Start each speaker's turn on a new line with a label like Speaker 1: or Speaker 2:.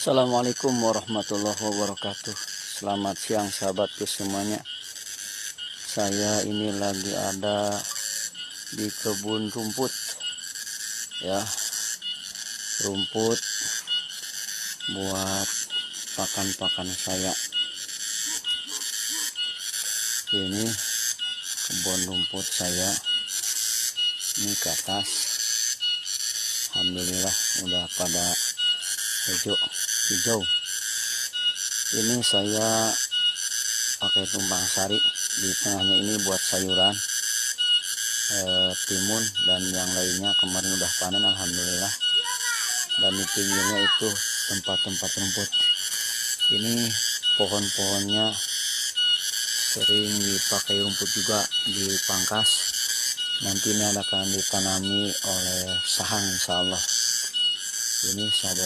Speaker 1: Assalamualaikum warahmatullahi wabarakatuh. Selamat siang sahabatku semuanya. Saya ini lagi ada di kebun rumput ya. Rumput buat pakan-pakan saya. Ini kebun rumput saya. Ini ke atas. Alhamdulillah udah pada hijau. Ini saya pakai tumpang sari, di tengahnya ini buat sayuran, timun dan yang lainnya. Kemarin udah panen alhamdulillah. Dan di pinggirnya itu tempat-tempat rumput. Ini pohon-pohonnya sering dipakai rumput juga, dipangkas. Nanti ini akan ditanami oleh sahang insyaallah. Ini sahabat